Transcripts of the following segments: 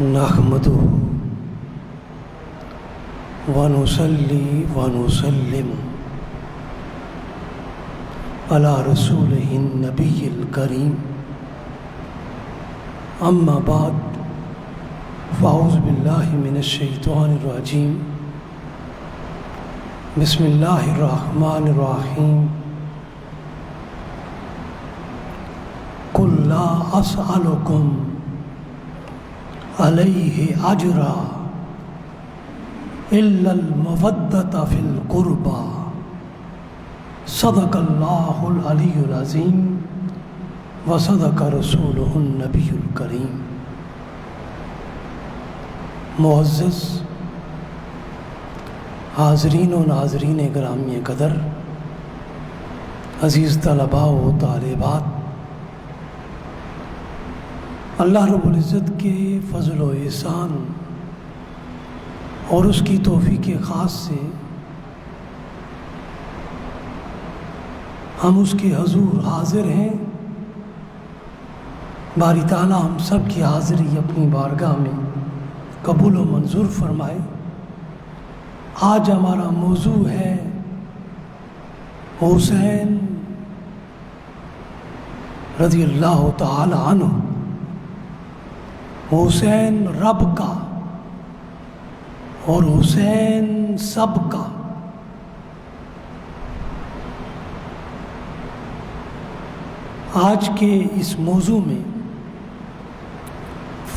نحمده ونصلي ونسلم على رسوله النبي الكريم أما بعد فأعوذ بالله من الشيطان الرجيم بسم الله الرحمن الرحيم قل لا أسألكم عليه أجرا إلا المودة في القربى صدق الله العلي العظيم وصدق رسوله النبي الكريم۔ معزز حاضرین و ناظرین گرامی قدر، عزیز طلباء و طالبات، اللہ رب العزت کے فضل و احسان اور اس کی توفیق خاص سے ہم اس کے حضور حاضر ہیں۔ باری تعالیٰ ہم سب کی حاضری اپنی بارگاہ میں قبول و منظور فرمائے۔ آج ہمارا موضوع ہے حسین رضی اللہ تعالی عنہ، حسین رب کا اور حسین سب کا۔ آج کے اس موضوع میں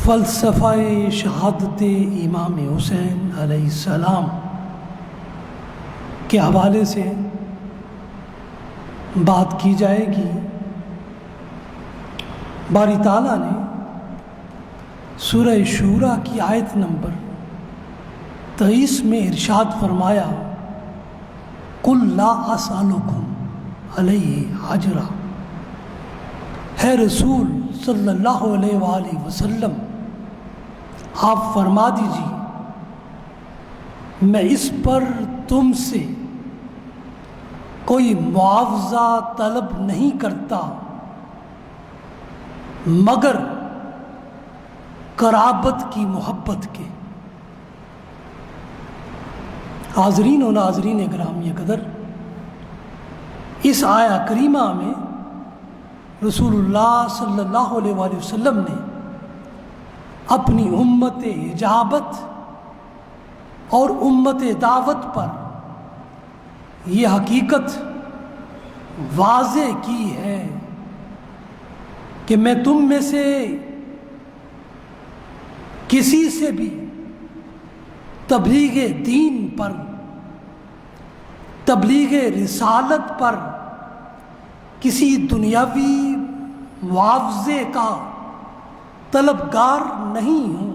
فلسفہ شہادت امام حسین علیہ السلام کے حوالے سے بات کی جائے گی۔ باری تعالیٰ نے سورہ شورى کی آیت نمبر 23 میں ارشاد فرمایا، قُلْ لَا أَسْأَلُكُمْ عَلَيْهِ أَجْرًا۔ ہے رسول صلی اللہ علیہ وآلہ وسلم، آپ فرما دیجیے میں اس پر تم سے کوئی معاوضہ طلب نہیں کرتا مگر قرابت کی محبت کے۔ حاضرین و ناظرین گرامی قدر، اس آیہ کریمہ میں رسول اللہ صلی اللہ علیہ وآلہ وسلم نے اپنی امت اجابت اور امت دعوت پر یہ حقیقت واضح کی ہے کہ میں تم میں سے کسی سے بھی تبلیغ دین پر، تبلیغ رسالت پر کسی دنیاوی معاوضے کا طلبگار نہیں ہوں،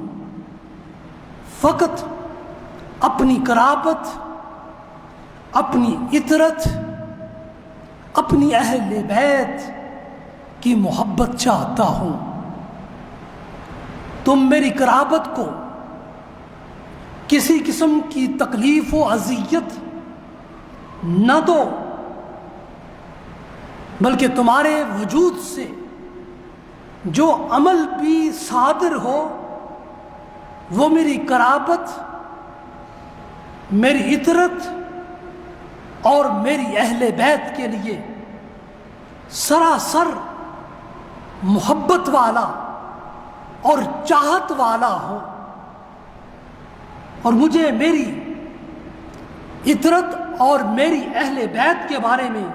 فقط اپنی قرابت، اپنی عطرت، اپنی اہل بیت کی محبت چاہتا ہوں۔ تم میری قرابت کو کسی قسم کی تکلیف و اذیت نہ دو، بلکہ تمہارے وجود سے جو عمل بھی صادر ہو وہ میری قرابت، میری عطرت اور میری اہل بیت کے لیے سراسر محبت والا اور چاہت والا ہو، اور مجھے میری عطرت اور میری اہل بیت کے بارے میں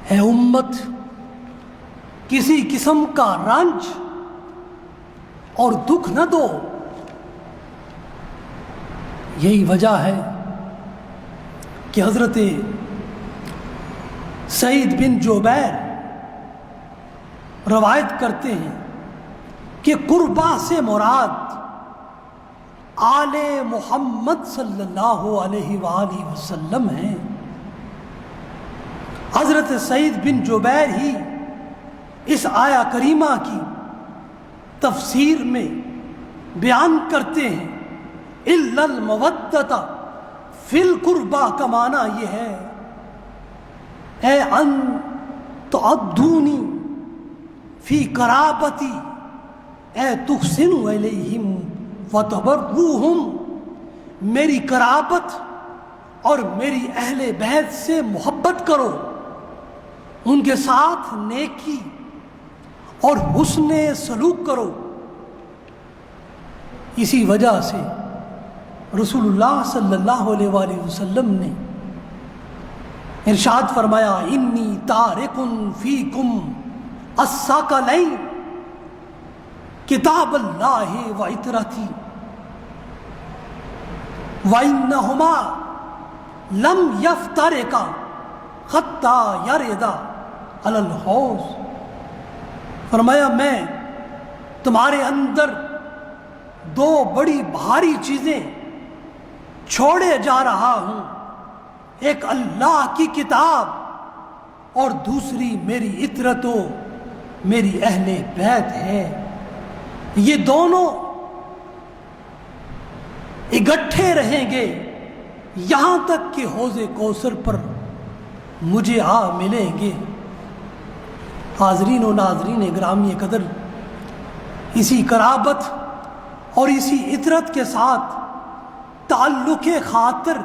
اے امت کسی قسم کا رنج اور دکھ نہ دو۔ یہی وجہ ہے کہ حضرت سعید بن جبیر روایت کرتے ہیں کہ قربا سے مراد آل محمد صلی اللہ علیہ وآلہ وسلم ہیں۔ حضرت سعید بن جبیر ہی اس آیہ کریمہ کی تفسیر میں بیان کرتے ہیں، اِلَّا الْمَوَدَّةَ فِي الْقُرْبَى کا معنی یہ ہے، اے ان تعدونی فی قرابتی اے تحسن الیہم وتبروہم، میری قرابت اور میری اہل بیت سے محبت کرو، ان کے ساتھ نیکی اور حسن سلوک کرو۔ اسی وجہ سے رسول اللہ صلی اللہ علیہ وآلہ وسلم نے ارشاد فرمایا انی تارک فیکم الثقلین کتاب اللہ و عطرتی وَإِنَّهُمَا لَمْ يَفْتَرِقَا حَتَّى يَرِدَا عَلَى الْحَوْضِ، فرمایا میں تمہارے اندر دو بڑی بھاری چیزیں چھوڑے جا رہا ہوں، ایک اللہ کی کتاب اور دوسری میری عطرت و میری اہل بیت ہے، یہ دونوں اکٹھے رہیں گے یہاں تک کہ حوض کوثر پر مجھے آ ملیں گے۔ حاضرین و ناظرین گرامی قدر، اسی قرابت اور اسی عطرت کے ساتھ تعلق خاطر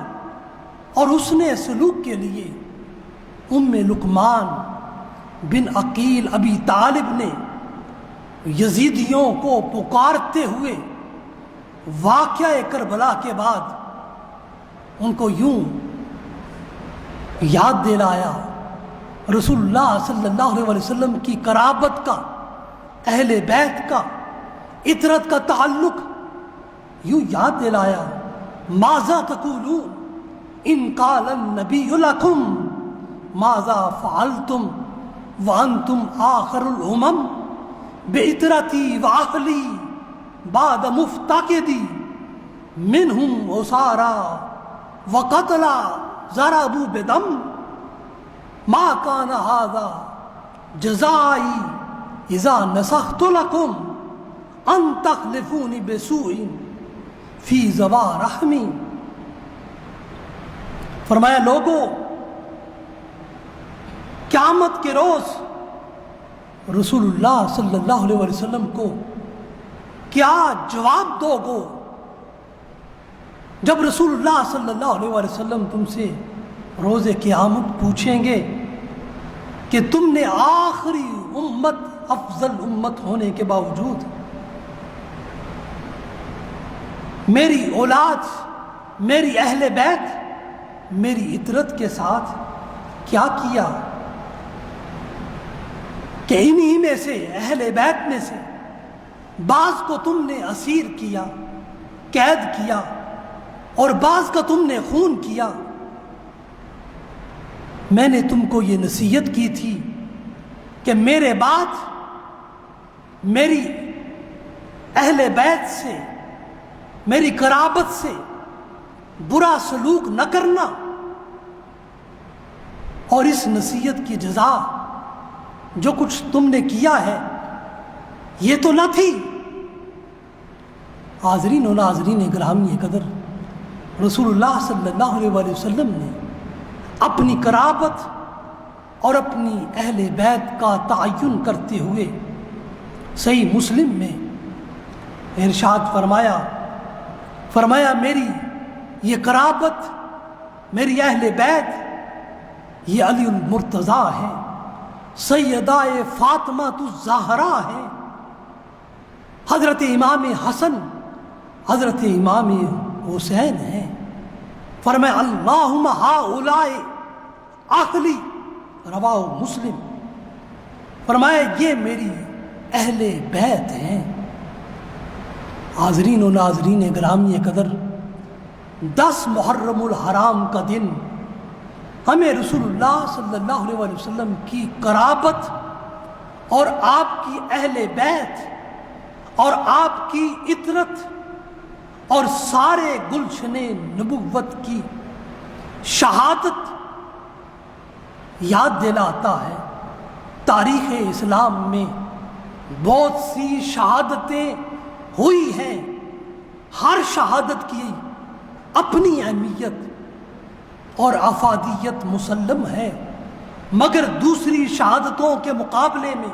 اور حسن سلوک کے لیے ام لقمان بن عقیل ابی طالب نے یزیدیوں کو پکارتے ہوئے واقعہ کربلا کے بعد ان کو یوں یاد دلایا، رسول اللہ صلی اللہ علیہ وسلم کی قرابت کا، اہل بیت کا، عطرت کا تعلق یوں یاد دلایا، ماذا تقولون ان قال النبی لکم ماذا فعلتم وانتم آخر الامم بعطرتی واہلی بعد مفتقدی منہم اسارا وقتلا ضربوا بدم ما کان ھذا جزائی اذا نصحت لکم ان تخلفونی بسوء فی ذوی رحمی، فرمایا لوگوں قیامت کے روز رسول اللہ صلی اللہ علیہ وسلم کو کیا جواب دو گو جب رسول اللہ صلی اللہ علیہ وسلم تم سے روز قیامت پوچھیں گے کہ تم نے آخری امت، افضل امت ہونے کے باوجود میری اولاد، میری اہل بیت، میری عطرت کے ساتھ کیا کیا، کہ انہی میں سے، اہل بیت میں سے بعض کو تم نے اسیر کیا، قید کیا، اور بعض کا تم نے خون کیا۔ میں نے تم کو یہ نصیحت کی تھی کہ میرے بعد میری اہل بیت سے، میری قرابت سے برا سلوک نہ کرنا، اور اس نصیحت کی جزا جو کچھ تم نے کیا ہے یہ تو نہ تھی۔ حاضرین و ناظرین گرامی قدر، رسول اللہ صلی اللہ علیہ وسلم نے اپنی قرابت اور اپنی اہل بیت کا تعین کرتے ہوئے صحیح مسلم میں ارشاد فرمایا میری یہ قرابت، میری اہل بیت یہ علی المرتضیٰ ہے، سیدہ فاطمہ الزہرا ہے، حضرت امام حسن، حضرت امام حسین ہیں۔ فرمایا اللہم ہؤلاء اہلی، رواہ مسلم، فرمایا یہ میری اہل بیت ہیں۔ حاضرین و ناظرین گرامی قدر، 10 محرم الحرام کا دن ہمیں رسول اللہ صلی اللہ علیہ وسلم کی قرابت اور آپ کی اہل بیت اور آپ کی عطرت اور سارے گلشن نبوت کی شہادت یاد دلاتا ہے۔ تاریخ اسلام میں بہت سی شہادتیں ہوئی ہیں، ہر شہادت کی اپنی اہمیت اور افادیت مسلم ہے، مگر دوسری شہادتوں کے مقابلے میں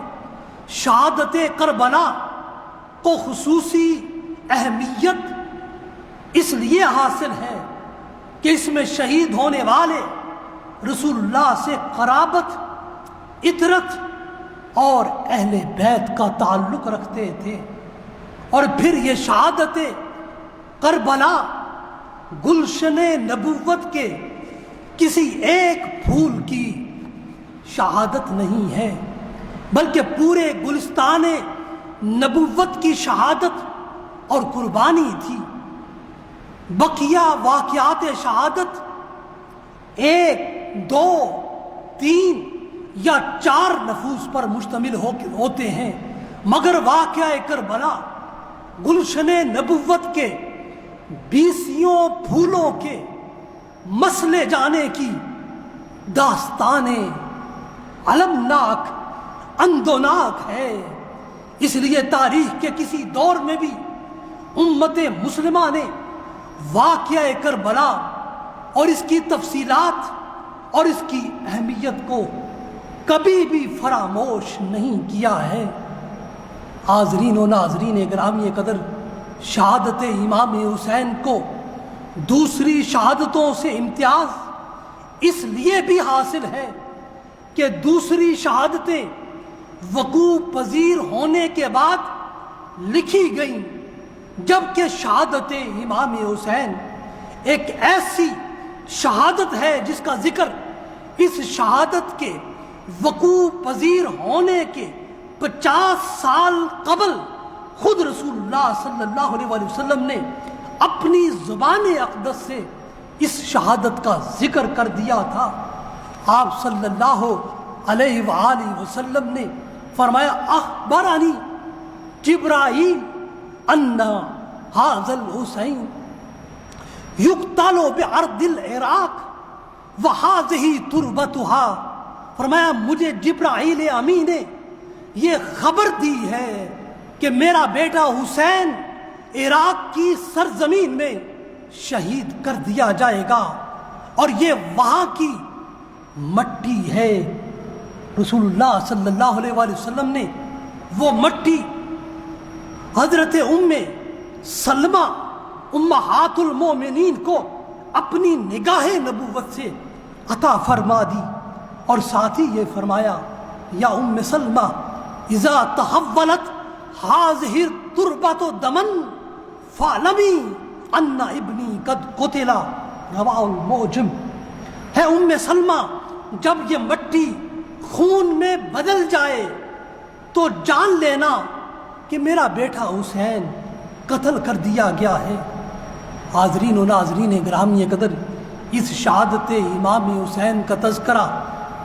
شہادت کربلا کو خصوصی اہمیت اس لیے حاصل ہے کہ اس میں شہید ہونے والے رسول اللہ سے قرابت، اطرت اور اہل بیت کا تعلق رکھتے تھے۔ اور پھر یہ شہادت کربلا گلشن نبوت کے کسی ایک پھول کی شہادت نہیں ہے، بلکہ پورے گلستان نبوت کی شہادت اور قربانی تھی۔ بقیہ واقعات شہادت 1، 2، 3 یا 4 نفوس پر مشتمل ہوتے ہیں، مگر واقعہ کربلا گلشن نبوت کے 20 پھولوں کے مسلے جانے کی داستان المناک، اندوناک ہے۔ اس لیے تاریخ کے کسی دور میں بھی امت مسلمہ نے واقعہ کربلا اور اس کی تفصیلات اور اس کی اہمیت کو کبھی بھی فراموش نہیں کیا ہے۔ حاضرین و ناظرین گرامی قدر، شہادت امام حسین کو دوسری شہادتوں سے امتیاز اس لیے بھی حاصل ہے کہ دوسری شہادتیں وقوع پذیر ہونے کے بعد لکھی گئیں، جبکہ شہادت امام حسین ایک ایسی شہادت ہے جس کا ذکر اس شہادت کے وقوع پذیر ہونے کے 50 سال قبل خود رسول اللہ صلی اللہ علیہ وسلم نے اپنی زبان اقدس سے اس شہادت کا ذکر کر دیا تھا۔ آپ صلی اللہ علیہ وآلہ وسلم نے فرمایا اخبرانی جبرائیل ان ھذا الحسین یقتل بارض العراق وھذہ تربتھا، فرمایا مجھے جبرائیل امین نے یہ خبر دی ہے کہ میرا بیٹا حسین عراق کی سرزمین میں شہید کر دیا جائے گا، اور یہ وہاں کی مٹی ہے۔ رسول اللہ صلی اللہ علیہ وآلہ وسلم نے وہ مٹی حضرت ام سلمہ امہات المومنین کو اپنی نگاہ نبوت سے عطا فرما دی، اور ساتھ ہی یہ فرمایا یا ام سلمہ اذا تحولت ھذہ التربۃ دما فاعلمی ان ابنی قد قتل، رواہ المعجم۔ ہے ام سلمہ جب یہ مٹی خون میں بدل جائے تو جان لینا کہ میرا بیٹا حسین قتل کر دیا گیا ہے۔ حاضرین و ناظرین گرامی قدر، اس شہادت امام حسین کا تذکرہ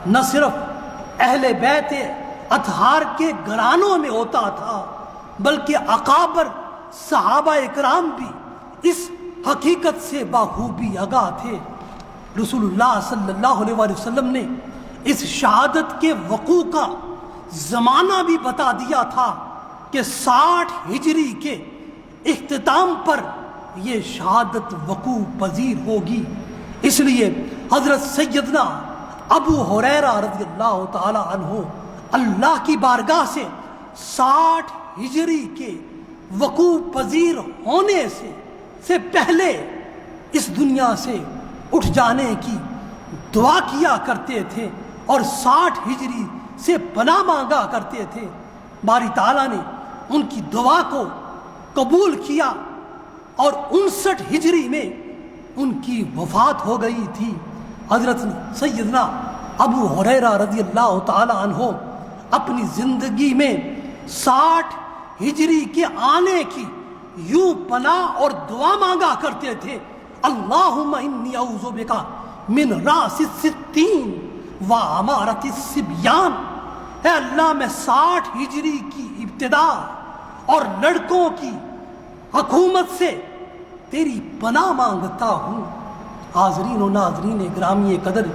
نہ صرف اہل بیت اطہار کے گھرانوں میں ہوتا تھا، بلکہ اکابر صحابہ اکرام بھی اس حقیقت سے بخوبی آگاہ تھے۔ رسول اللہ صلی اللہ علیہ وآلہ وسلم نے اس شہادت کے وقوع کا زمانہ بھی بتا دیا تھا کہ 60 ہجری کے اختتام پر یہ شہادت وقوع پذیر ہوگی۔ اس لیے حضرت سیدنا ابو ہریرہ رضی اللہ تعالی عنہ اللہ کی بارگاہ سے 60 ہجری کے وقوع پذیر ہونے سے پہلے اس دنیا سے اٹھ جانے کی دعا کیا کرتے تھے، اور 60 ہجری سے پناہ مانگا کرتے تھے۔ باری تعالیٰ نے ان کی دعا کو قبول کیا، اور 59 ہجری میں ان کی وفات ہو گئی تھی۔ حضرت سیدنا ابو ہریرہ رضی اللہ تعالی عنہ اپنی زندگی میں 60 ہجری کے آنے کی یوں پناہ اور دعا مانگا کرتے تھے، اللہم انی اعوذ بک من راس الستین و عمارت الصبیان، اے اللہ میں 60 ہجری کی ابتدا اور لڑکوں کی حکومت سے تیری پناہ مانگتا ہوں۔ حاضرین و ناظرین گرامی قدر،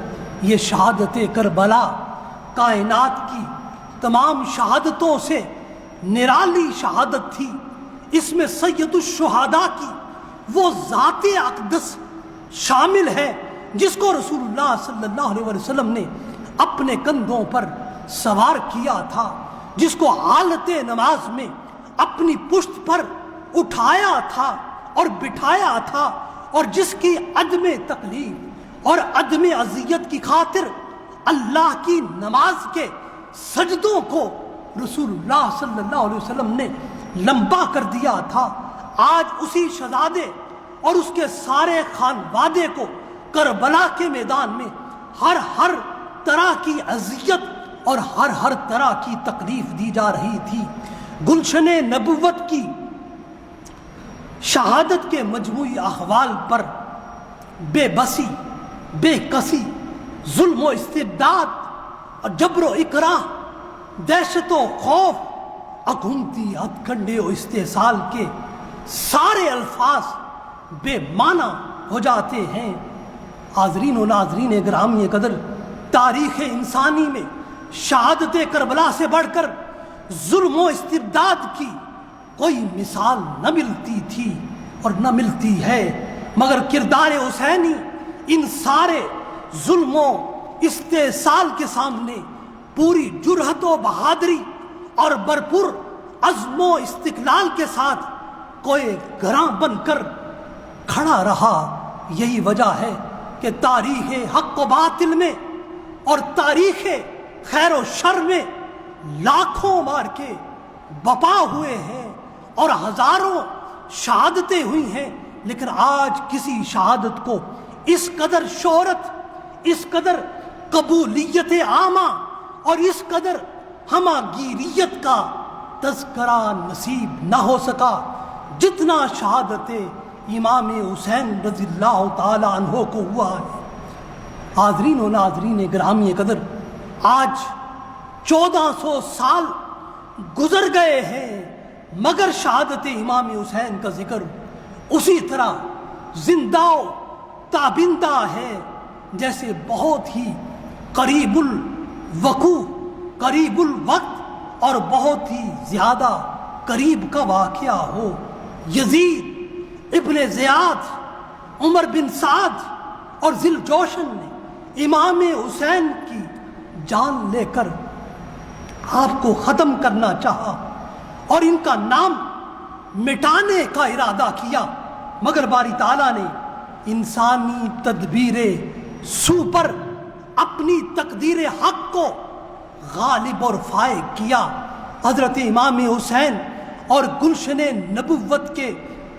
یہ شہادت کربلا کائنات کی تمام شہادتوں سے نرالی شہادت تھی۔ اس میں سید الشہداء کی وہ ذات اقدس شامل ہے جس کو رسول اللہ صلی اللہ علیہ وسلم نے اپنے کندھوں پر سوار کیا تھا، جس کو حالت نماز میں اپنی پشت پر اٹھایا تھا اور بٹھایا تھا، اور جس کی عدم تکلیف اور عدم اذیت کی خاطر اللہ کی نماز کے سجدوں کو رسول اللہ صلی اللہ علیہ وسلم نے لمبا کر دیا تھا، آج اسی شہزادے اور اس کے سارے خانوادے کو کربلا کے میدان میں ہر طرح کی اذیت اور ہر طرح کی تکلیف دی جا رہی تھی۔ گلشن نبوت کی شہادت کے مجموعی احوال پر بے بسی، بے کسی، ظلم و استبداد اور جبر و اکراہ، دہشت و خوف، اگھنتی ہتھ کنڈے و استحصال کے سارے الفاظ بے معنی ہو جاتے ہیں۔ حاضرین و ناظرین گرامی قدر، تاریخ انسانی میں شہادت کربلا سے بڑھ کر ظلم و استبداد کی کوئی مثال نہ ملتی تھی اور نہ ملتی ہے، مگر کردار حسینی ان سارے ظلم و استحصال کے سامنے پوری جرأت و بہادری اور بھرپور عزم و استقلال کے ساتھ کوئی گراں بن کر کھڑا رہا۔ یہی وجہ ہے کہ تاریخ حق و باطل میں اور تاریخ خیر و شر میں لاکھوں مار کے بپا ہوئے ہیں اور ہزاروں شہادتیں ہوئی ہیں، لیکن آج کسی شہادت کو اس قدر شہرت، اس قدر قبولیت عامہ اور اس قدر ہماگیریت کا تذکرہ نصیب نہ ہو سکا جتنا شہادت امام حسین رضی اللہ تعالی عنہ کو ہوا ہے۔ حاضرین و ناظرین گرامی قدر، آج 1400 سال گزر گئے ہیں، مگر شہادت امام حسین کا ذکر اسی طرح زندہ و تابندہ ہے جیسے بہت ہی قریب الوقوع، قریب الوقت اور بہت ہی زیادہ قریب کا واقعہ ہو۔ یزید ابن زیاد، عمر بن سعد اور ذل جوشن نے امام حسین کی جان لے کر آپ کو ختم کرنا چاہا اور ان کا نام مٹانے کا ارادہ کیا، مگر باری تعالیٰ نے انسانی تدبیر سو پر اپنی تقدیر حق کو غالب اور فائق کیا۔ حضرت امام حسین اور گلشن نبوت کے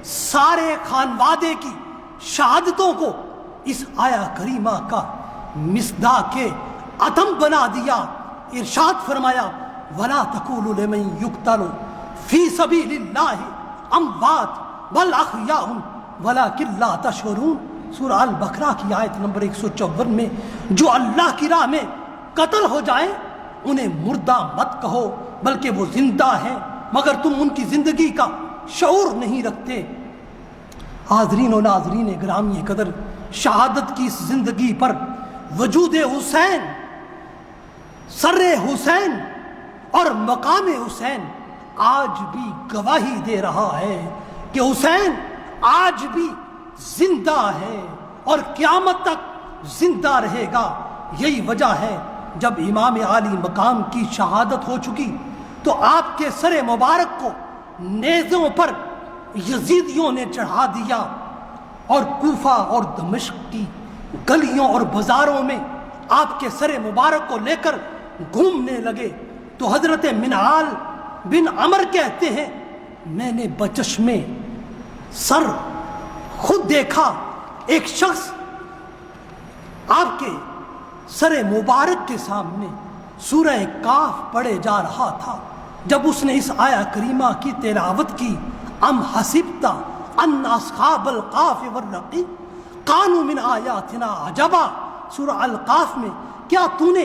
سارے خانوادے کی شہادتوں کو اس آیا کریمہ کا مصداق عدم بنا دیا۔ ارشاد فرمایا وَلَا تَقُولُوا لِمَن يُقْتَلُ فِي سَبِيلِ اللَّهِ أَمْوَاتٌ بَلْ أَحْيَاءٌ وَلَٰكِن لَّا تَشْعُرُونَ۔ سورہ البقرہ کی آیت نمبر 154 میں جو اللہ کی راہ میں قتل ہو جائیں انہیں مردہ مت کہو بلکہ وہ زندہ ہیں، مگر تم ان کی زندگی کا شعور نہیں رکھتے۔ حاضرین و ناظرین گرامی قدر، شہادت کی اس زندگی پر وجود حسین، سر حسین اور مقام حسین آج بھی گواہی دے رہا ہے کہ حسین آج بھی زندہ ہے اور قیامت تک زندہ رہے گا۔ یہی وجہ ہے جب امام عالی مقام کی شہادت ہو چکی تو آپ کے سر مبارک کو نیزوں پر یزیدیوں نے چڑھا دیا اور کوفہ اور دمشق کی گلیوں اور بازاروں میں آپ کے سر مبارک کو لے کر گھومنے لگے تو حضرت منہال بن عمر کہتے ہیں میں نے بچشمے سر خود دیکھا ایک شخص آپ کے سر مبارک کے سامنے سورہ کاف پڑھے جا رہا تھا۔ جب اس نے اس آیا کریمہ کی تلاوت کی ام حسبت ان اصحاب القاف والرقیم کانوا من آیاتنا عجبا، سورہ القاف میں کیا تو نے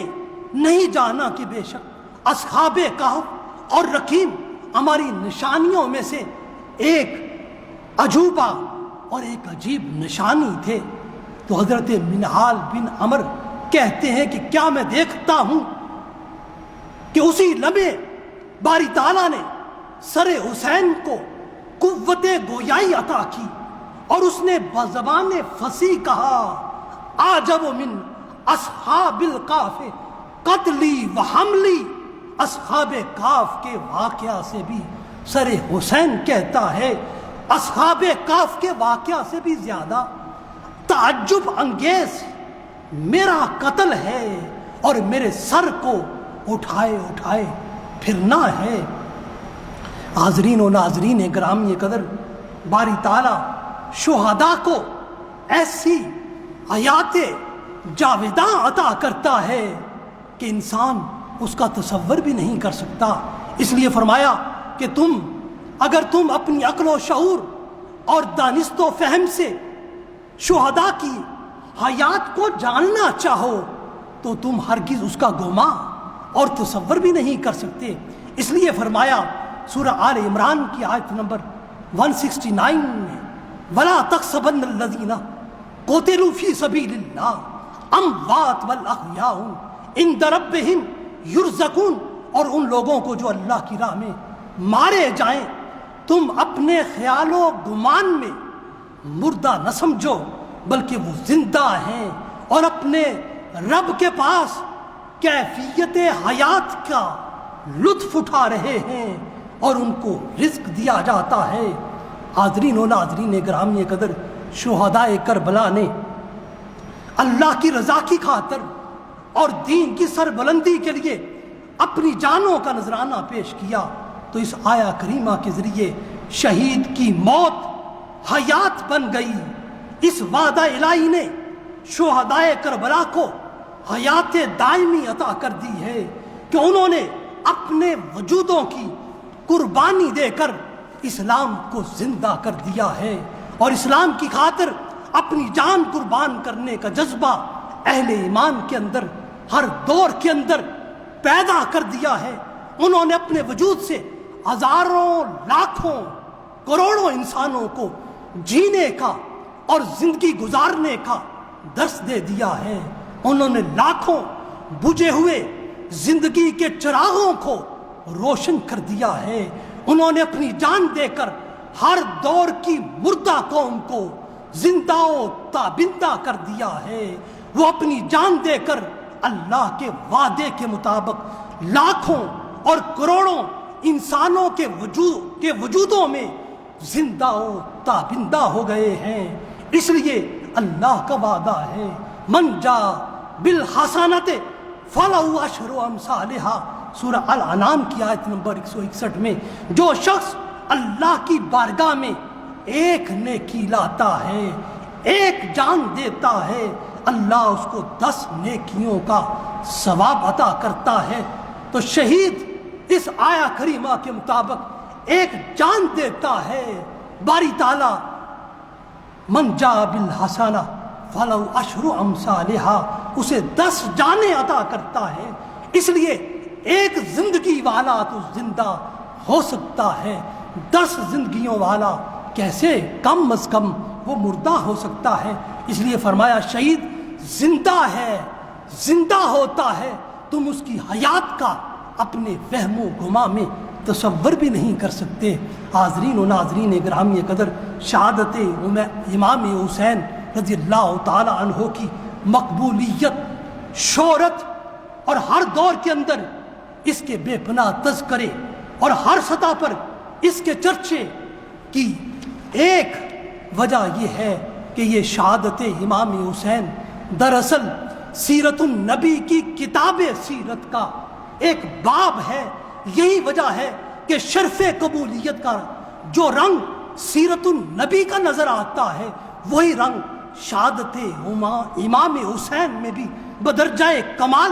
نہیں جانا کہ بے شک اصحاب کہف اور رقیم ہماری نشانیوں میں سے ایک عجوبہ اور ایک عجیب نشانی تھے۔ تو حضرت منہال بن عمر کہتے ہیں کہ کیا میں دیکھتا ہوں کہ اسی لمحے باری تعالیٰ نے سر حسین کو قوت گویائی عطا کی اور اس نے بزبان فصیح کہا آجب من اصحاب القاف قتلی و حملی، اصحاب کاف کے واقعہ سے بھی سر حسین کہتا ہے اصحاب کاف کے واقعہ سے بھی زیادہ تعجب انگیز میرا قتل ہے اور میرے سر کو اٹھائے اٹھائے پھرنا ہے۔ حاضرین و ناظرین گرامی قدر، باری تعالیٰ شہداء کو ایسی حیات جاویداں عطا کرتا ہے کہ انسان اس کا تصور بھی نہیں کر سکتا۔ اس لیے فرمایا کہ اگر تم اپنی عقل و شعور اور دانست و فہم سے شہداء کی حیات کو جاننا چاہو تو تم ہرگز اس کا گما اور تصور بھی نہیں کر سکتے۔ اس لیے فرمایا سورہ آل عمران کی آیت نمبر 169 میں وَلَا تَحْسَبَنَّ الَّذِينَ قُتِلُوا فِي سَبِيلِ اللَّهِ أَمْوَاتٌ بَلْ أَحْيَاءٌ عِندَ رَبِّهِمْ يُرْزَقُونَ، اور ان لوگوں کو جو اللہ کی راہ میں مارے جائیں تم اپنے خیال و گمان میں مردہ نہ سمجھو، بلکہ وہ زندہ ہیں اور اپنے رب کے پاس کیفیت حیات کا لطف اٹھا رہے ہیں اور ان کو رزق دیا جاتا ہے۔ حاضرین و ناظرین گرامی قدر، شہداء کربلا نے اللہ کی رضا کی خاطر اور دین کی سربلندی کے لیے اپنی جانوں کا نذرانہ پیش کیا، تو اس آیہ کریمہ کے ذریعے شہید کی موت حیات بن گئی۔ اس وعدہ الہی نے شہداء کربلا کو حیات دائمی عطا کر دی ہے کہ انہوں نے اپنے وجودوں کی قربانی دے کر اسلام کو زندہ کر دیا ہے، اور اسلام کی خاطر اپنی جان قربان کرنے کا جذبہ اہل ایمان کے اندر ہر دور کے اندر پیدا کر دیا ہے۔ انہوں نے اپنے وجود سے ہزاروں لاکھوں کروڑوں انسانوں کو جینے کا اور زندگی گزارنے کا درس دے دیا ہے۔ انہوں نے لاکھوں بجھے ہوئے زندگی کے چراغوں کو روشن کر دیا ہے۔ انہوں نے اپنی جان دے کر ہر دور کی مردہ قوم کو زندہ و تابندہ کر دیا ہے۔ وہ اپنی جان دے کر اللہ کے وعدے کے مطابق لاکھوں اور کروڑوں انسانوں کے وجودوں میں زندہ و تابندہ ہو گئے ہیں۔ اس لیے اللہ کا وعدہ ہے من جاء بالحسنۃ فلہ عشر امثالھا، سورہ الانعام کی آیت نمبر 161 میں جو شخص اللہ کی بارگاہ میں ایک نیکی لاتا ہے، ایک جان دیتا ہے، اللہ اس کو 10 نیکیوں کا ثواب عطا کرتا ہے۔ تو شہید اس آیہ کریمہ کے مطابق ایک جان دیتا ہے، باری تعالیٰ من جاء بالحسنہ فلہ عشر امثالھا، اسے 10 جانیں عطا کرتا ہے۔ اس لیے ایک زندگی والا تو زندہ ہو سکتا ہے، 10 زندگیوں والا کیسے کم از کم وہ مردہ ہو سکتا ہے۔ اس لیے فرمایا شہید زندہ ہے، زندہ ہوتا ہے، تم اس کی حیات کا اپنے وہم و گما میں تصور بھی نہیں کر سکتے۔ حاضرین و ناظرین گرامی قدر، شہادت امام حسین رضی اللہ تعالی عنہ کی مقبولیت، شہرت اور ہر دور کے اندر اس کے بے پناہ تذکرے اور ہر سطح پر اس کے چرچے کی ایک وجہ یہ ہے کہ یہ شہادت امام حسین دراصل سیرت النبی کی کتاب سیرت کا ایک باب ہے۔ یہی وجہ ہے کہ شرف قبولیت کا جو رنگ سیرت النبی کا نظر آتا ہے وہی رنگ شہادت امام حسین میں بھی بدرجہ کمال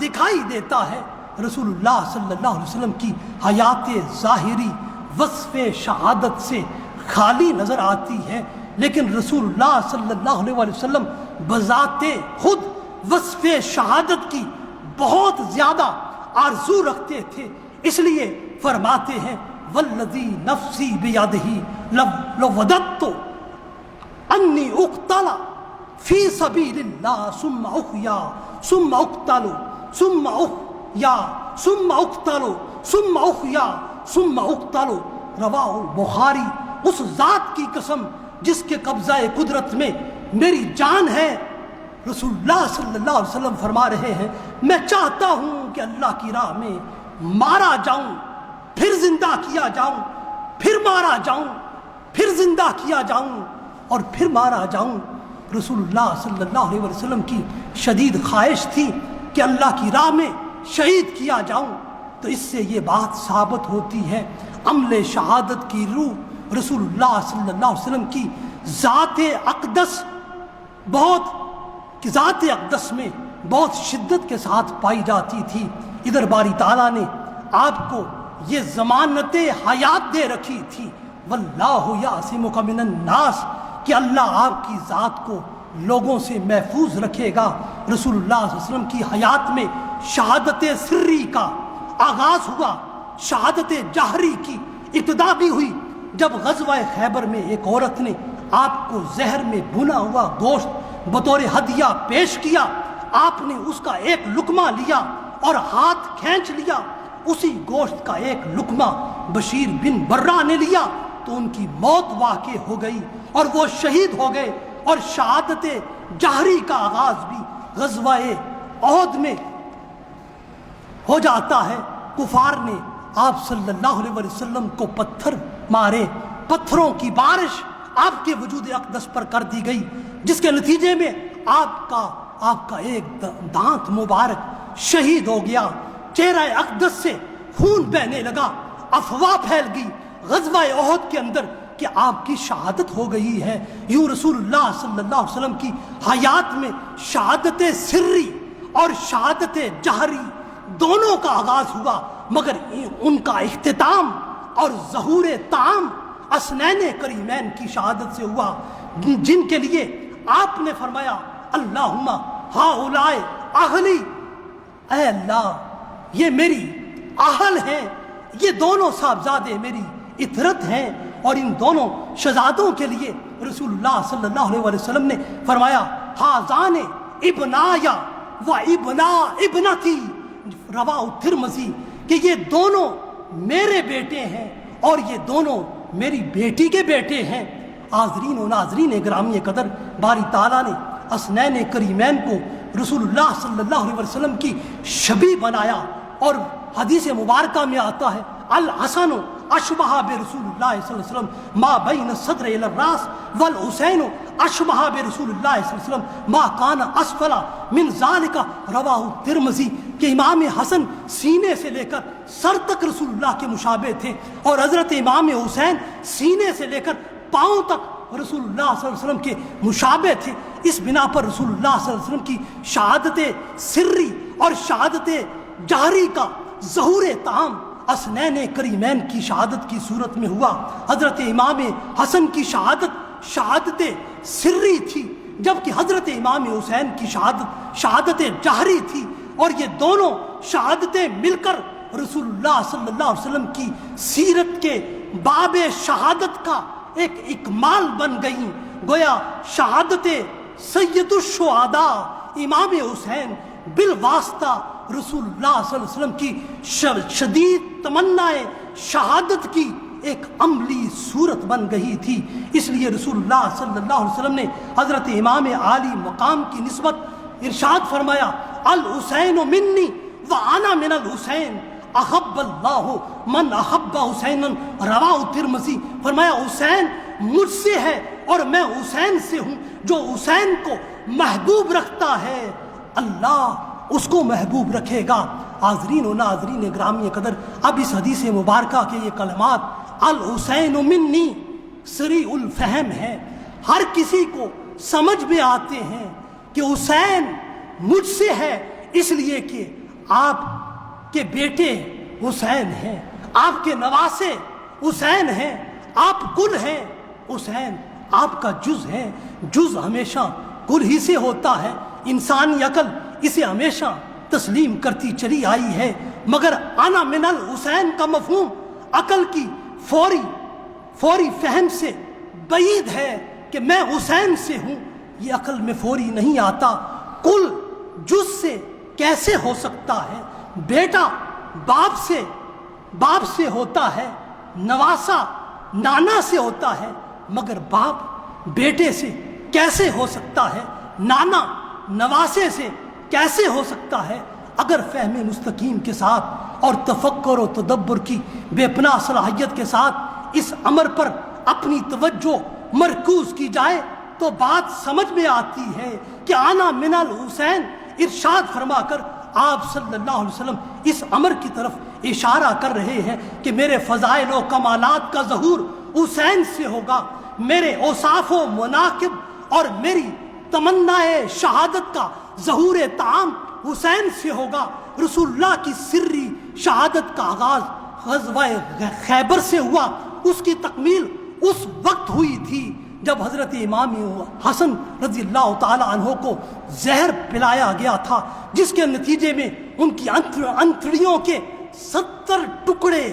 دکھائی دیتا ہے۔ رسول اللہ صلی اللہ علیہ وسلم کی حیات ظاہری وصف شہادت سے خالی نظر آتی ہے، لیکن رسول اللہ صلی اللہ علیہ وسلم بذات خود وصف شہادت کی بہت زیادہ آرزو رکھتے تھے۔ اس لیے فرماتے ہیں والذی نفسی بیدہ لوددت انی اقتل فی سبیل اللہ ثم احیا ثم اقتل ثم احیا ثم اقتل ثم احیا ثم اقتل، رواہ البخاری۔ اس ذات کی قسم جس کے قبضہ قدرت میں میری جان ہے، رسول اللہ صلی اللہ علیہ وسلم فرما رہے ہیں میں چاہتا ہوں کہ اللہ کی راہ میں مارا جاؤں، پھر زندہ کیا جاؤں، پھر مارا جاؤں، پھر زندہ کیا جاؤں اور پھر مارا جاؤں۔ رسول اللہ صلی اللہ علیہ وسلم کی شدید خواہش تھی کہ اللہ کی راہ میں شہید کیا جاؤں۔ تو اس سے یہ بات ثابت ہوتی ہے عمل شہادت کی روح رسول اللہ صلی اللہ علیہ وسلم کی ذات اقدس ذات اقدس میں بہت شدت کے ساتھ پائی جاتی تھی۔ ادھر باری تعالیٰ نے آپ کو یہ ضمانت حیات دے رکھی تھی، واللہ یعصمک من الناس، کہ اللہ آپ کی ذات کو لوگوں سے محفوظ رکھے گا۔ رسول اللہ صلی اللہ علیہ وسلم کی حیات میں شہادت سری کا آغاز ہوا، شہادت جہری کی ابتدا بھی ہوئی جب غزوہ خیبر میں ایک عورت نے آپ کو زہر میں بھنا ہوا گوشت بطور ہدیہ پیش کیا۔ آپ نے اس کا ایک لقمہ لیا اور ہاتھ کھینچ لیا، اسی گوشت کا ایک لقمہ بشیر بن برہ نے لیا تو ان کی موت واقع ہو گئی اور وہ شہید ہو گئے۔ اور شہادت جہری کا آغاز بھی غزوہ احد میں ہو جاتا ہے۔ کفار نے آپ صلی اللہ علیہ وسلم کو پتھر مارے، پتھروں کی بارش آپ کے وجود اقدس پر کر دی گئی، جس کے نتیجے میں آپ کا ایک دانت مبارک شہید ہو گیا، چہرہ اقدس سے خون بہنے لگا، افواہ پھیل گئی غزوہ احد کے اندر کہ آپ کی شہادت ہو گئی ہے۔ یوں رسول اللہ صلی اللہ علیہ وسلم کی حیات میں شہادت سری اور شہادت جہری دونوں کا آغاز ہوا، مگر ان کا اختتام اور ظہور تام حسنین کریمین کی شہادت سے ہوا، جن کے لیے آپ نے فرمایا اللہم ہؤلاء اہلی، اے اللہ یہ میری اہل ہیں، یہ دونوں صاحبزادے میری اطرت ہیں۔ اور ان دونوں شہزادوں کے لیے رسول اللہ صلی اللہ علیہ وسلم نے فرمایا ہذان ابنایا و ابنا ابنتی، رواہ ترمذی، کہ یہ دونوں میرے بیٹے ہیں اور یہ دونوں میری بیٹی کے بیٹے ہیں۔ حاضرین و ناظرین گرامی قدر، باری تعالیٰ نے حسنین کریمین کو رسول اللہ صلی اللہ علیہ وسلم کی شبیہ بنایا، اور حدیث مبارکہ میں آتا ہے الحسن اشبہ برسول اللہ صلی اللہ علیہ وسلم ما بین الصدر الی الراس، والحسین اشبہ برسول اللہ صلی اللہ علیہ وسلم ما کان اسفل من ذالک، رواہ ترمذی، کہ امام حسن سینے سے لے کر سر تک رسول اللہ کے مشابہ تھے، اور حضرت امام حسین سینے سے لے کر پاؤں تک رسول اللہ صلی اللہ علیہ وسلم کے مشابہ تھے۔ اس بنا پر رسول اللہ صلی اللہ علیہ وسلم کی شہادت سری اور شہادت جہری کا ظہور تام حسنین کریمین کی شہادت کی صورت میں ہوا۔ حضرت امام حسن کی شہادت سری تھی، جبکہ حضرت امام حسین کی شہادت جہری تھی، اور یہ دونوں شہادتیں مل کر رسول اللہ صلی اللہ علیہ وسلم کی سیرت کے باب شہادت کا ایک اکمال بن گئیں۔ گویا شہادت سید الشہداء امام حسین بالواسطہ رسول اللہ صلی اللہ علیہ وسلم کی شدید تمنائے شہادت کی ایک عملی صورت بن گئی تھی۔ اس لیے رسول اللہ صلی اللہ علیہ وسلم نے حضرت امام عالی مقام کی نسبت ارشاد فرمایا الحسین منی وانا من الحسین، احب اللہ من احب حسینا، رواہ ترمذی، فرمایا حسین مجھ سے ہے اور میں حسین سے ہوں، جو حسین کو محبوب رکھتا ہے اللہ اس کو محبوب رکھے گا۔ حاضرین و ناظرین گرامی قدر، اب اس حدیث مبارکہ کے یہ کلمات الحسین منی سری الفہم ہے، ہر کسی کو سمجھ میں آتے ہیں کہ حسین مجھ سے ہے، اس لیے کہ آپ کے بیٹے حسین ہیں، آپ کے نواسے حسین ہیں، آپ کل ہیں، حسین آپ کا جز ہے۔ جز ہمیشہ کل ہی سے ہوتا ہے، انسانی عقل اسے ہمیشہ تسلیم کرتی چلی آئی ہے، مگر انا من الحسین کا مفہوم عقل کی فوری فہم سے بعید ہے کہ میں حسین سے ہوں، یہ عقل میں فوری نہیں آتا۔ کل جز سے کیسے ہو سکتا ہے؟ بیٹا باپ سے ہوتا ہے، نواسا نانا سے ہوتا ہے، مگر باپ بیٹے سے کیسے ہو سکتا ہے؟ نانا نواسے سے کیسے ہو سکتا ہے؟ اگر فہم مستقیم کے ساتھ اور تفکر و تدبر کی بے پناہ صلاحیت کے ساتھ اس امر پر اپنی توجہ مرکوز کی جائے تو بات سمجھ میں آتی ہے کہ آنا من الحسین ارشاد فرما کر آپ صلی اللہ علیہ وسلم اس امر کی طرف اشارہ کر رہے ہیں کہ میرے فضائل و کمالات کا ظہور حسین سے ہوگا، میرے اوصاف و مناقب اور میری تمنائے شہادت کا ظہور تام حسین سے ہوگا۔ رسول اللہ کی سری شہادت کا آغاز غزوہ خیبر سے ہوا، اس کی تکمیل اس وقت ہوئی تھی جب حضرت امام حسن رضی اللہ تعالی عنہ کو زہر پلایا گیا تھا، جس کے نتیجے میں ان کی انتڑیوں کے 70 ٹکڑے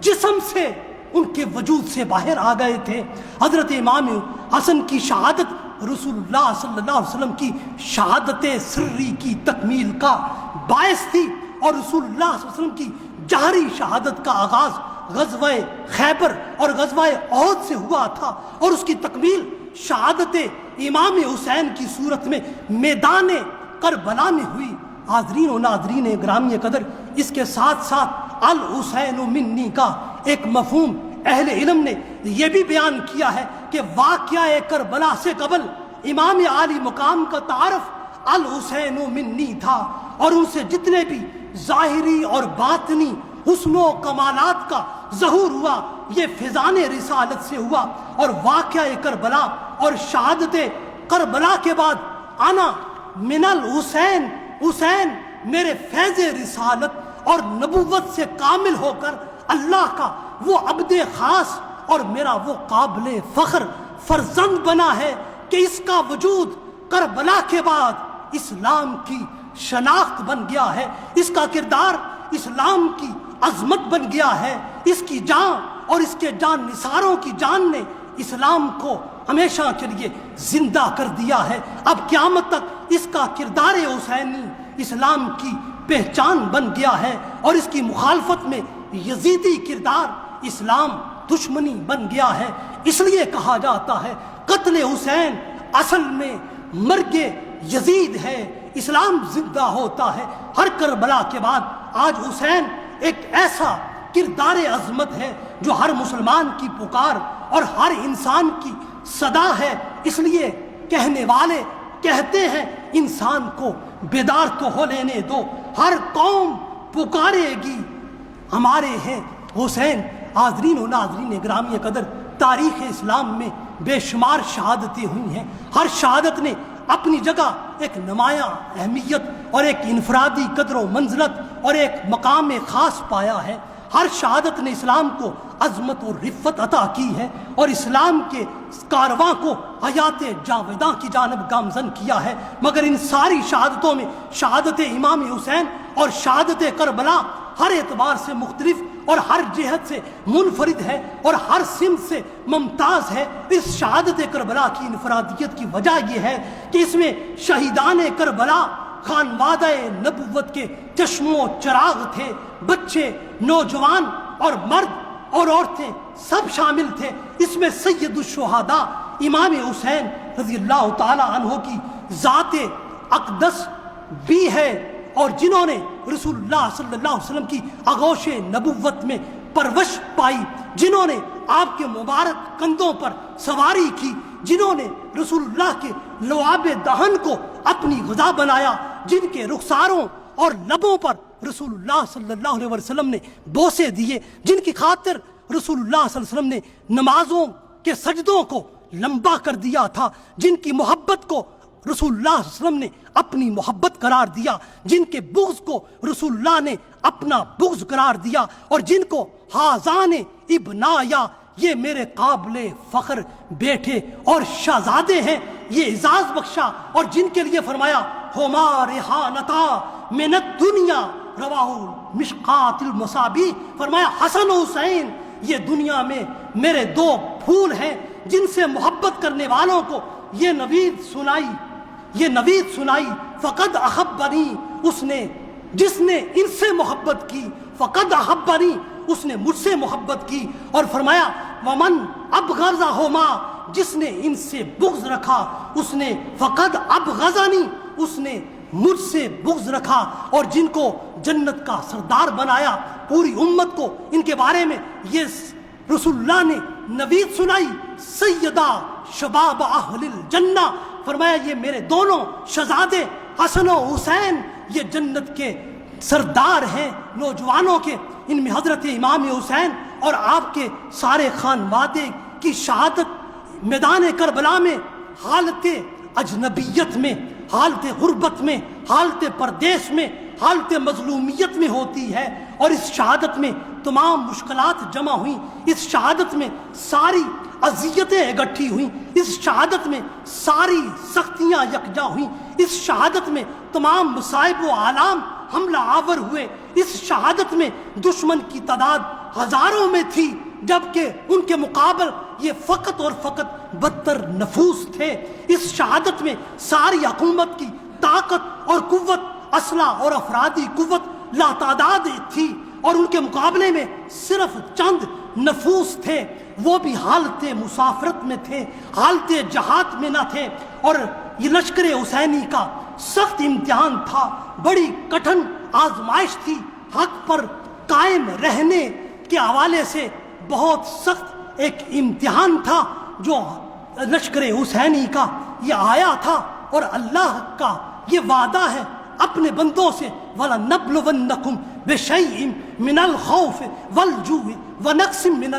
جسم سے ان کے وجود سے باہر آ گئے تھے۔ حضرت امام حسن کی شہادت رسول اللہ صلی اللہ علیہ وسلم کی شہادت سری کی تکمیل کا باعث تھی، اور رسول اللہ صلی اللہ علیہ وسلم کی جہری شہادت کا آغاز غزوہ خیبر اور غزوہ احد سے ہوا تھا، اور اس کی تکمیل شہادت امام حسین کی صورت میں میدان کربلا میں ہوئی۔ حاضرین و ناظرین گرامی قدر، اس کے ساتھ ساتھ الحسین منی کا ایک مفہوم اہل علم نے یہ بھی بیان کیا ہے کہ واقعہ کربلا سے قبل امام عالی مقام کا تعارف الحسین منی تھا، اور ان سے جتنے بھی ظاہری اور باطنی حسن و کمالات کا ظہور ہوا یہ فیضان رسالت سے ہوا، اور واقعہ کربلا اور شہادت کربلا کے بعد انا من الحسین، حسین میرے فیض رسالت اور نبوت سے کامل ہو کر اللہ کا وہ عبد خاص اور میرا وہ قابل فخر فرزند بنا ہے کہ اس کا وجود کربلا کے بعد اسلام کی شناخت بن گیا ہے، اس کا کردار اسلام کی عظمت بن گیا ہے، اس کی جان اور اس کے جان نثاروں کی جان نے اسلام کو ہمیشہ کے لیے زندہ کر دیا ہے۔ اب قیامت تک اس کا کردار حسینی اسلام کی پہچان بن گیا ہے، اور اس کی مخالفت میں یزیدی کردار اسلام دشمنی بن گیا ہے۔ اس لیے کہا جاتا ہے قتل حسین اصل میں مرگ یزید ہے، اسلام زندہ ہوتا ہے۔ ہر کربلا کے بعد آج حسین ایک ایسا کردار عظمت ہے جو ہر مسلمان کی پکار اور ہر انسان کی صدا ہے۔ اس لیے کہنے والے کہتے ہیں انسان کو بیدار تو ہو لینے دو، ہر قوم پکارے گی ہمارے ہیں حسین۔ حاضرین و ناظرین گرامی قدر، تاریخ اسلام میں بے شمار شہادتیں ہوئی ہیں، ہر شہادت نے اپنی جگہ ایک نمایاں اہمیت اور ایک انفرادی قدر و منزلت اور ایک مقام خاص پایا ہے۔ ہر شہادت نے اسلام کو عظمت اور رفت عطا کی ہے، اور اسلام کے کارواں کو حیات جاوداں کی جانب گامزن کیا ہے۔ مگر ان ساری شہادتوں میں شہادت امام حسین اور شہادت کربلا ہر اعتبار سے مختلف اور ہر جہت سے منفرد ہے اور ہر سمت سے ممتاز ہے۔ اس شہادت کربلا کی انفرادیت کی وجہ یہ ہے کہ اس میں شہیدان کربلا خانوادہ نبوت کے چشم و چراغ تھے، بچے، نوجوان اور مرد اور عورتیں سب شامل تھے۔ اس میں سید الشہداء امام حسین رضی اللہ تعالی عنہ کی ذات اقدس بھی ہے، اور جنہوں نے رسول اللہ صلی اللہ علیہ وسلم کی آغوش نبوت میں پرورش پائی، جنہوں نے آپ کے مبارک کندھوں پر سواری کی، جنہوں نے رسول اللہ کے لعاب دہن کو اپنی غذا بنایا، جن کے رخساروں اور لبوں پر رسول اللہ صلی اللہ علیہ وسلم نے بوسے دیے، جن کی خاطر رسول اللہ صلی اللہ علیہ وسلم نے نمازوں کے سجدوں کو لمبا کر دیا تھا، جن کی محبت کو رسول اللہ صلی اللہ علیہ وسلم نے اپنی محبت قرار دیا، جن کے بغض کو رسول اللہ نے اپنا بغض قرار دیا، اور جن کو حاضان ابنایا، یہ میرے قابل فخر بیٹے اور شہزادے ہیں، یہ اعزاز بخشا، اور جن کے لیے فرمایا ہما ریحانتا من الدنیا، رواہ مشکات المصابیح، فرمایا حسن و حسین یہ دنیا میں میرے دو پھول ہیں جن سے محبت کرنے والوں کو یہ نوید سنائی فقد احبنی، اس نے جس نے ان سے محبت کی، فقد احبنی اس نے مجھ سے محبت کی، اور فرمایا ومن ابغضہما، جس نے ان سے بغض رکھا اس نے فقد ابغضنی، اس نے مجھ سے بغض رکھا، اور جن کو جنت کا سردار بنایا پوری امت کو ان کے بارے میں یہ رسول اللہ نے نوید سنائی، سیدہ شباب اہل الجنہ، فرمایا یہ میرے دونوں شہزادے حسن و حسین یہ جنت کے سردار ہیں نوجوانوں کے۔ ان میں حضرت امام حسین اور آپ کے سارے خانوادے کی شہادت میدان کربلا میں حالت اجنبیت میں، حالت غربت میں، حالت پردیس میں، حالت مظلومیت میں ہوتی ہے، اور اس شہادت میں تمام مشکلات جمع ہوئیں، اس شہادت میں ساری اذیتیں اکٹھی ہوئیں، اس شہادت میں ساری سختیاں یکجا ہوئیں، اس شہادت میں تمام مصائب و آلام حملہ آور ہوئے، اس شہادت میں دشمن کی تعداد ہزاروں میں تھی، جبکہ ان کے مقابل یہ فقط اور فقط 72 نفوس تھے۔ اس شہادت میں ساری حکومت کی طاقت اور قوت، اسلحہ اور افرادی قوت لاتعداد تھی، اور ان کے مقابلے میں صرف چند نفوس تھے، وہ بھی حالت مسافرت میں تھے، حالت جہاد میں نہ تھے۔ اور یہ لشکر حسینی کا سخت امتحان تھا، بڑی کٹھن آزمائش تھی، حق پر قائم رہنے کے حوالے سے بہت سخت ایک امتحان تھا جو لشکر حسینی کا یہ آیا تھا، اور اللہ کا یہ وعدہ ہے اپنے بندوں سے، وَلَنَبْلُوَنَّكُمْ بِشَيْءٍ مِّنَ الْخَوْفِ وَالْجُوعِ وَنَقْصٍ مِّنَ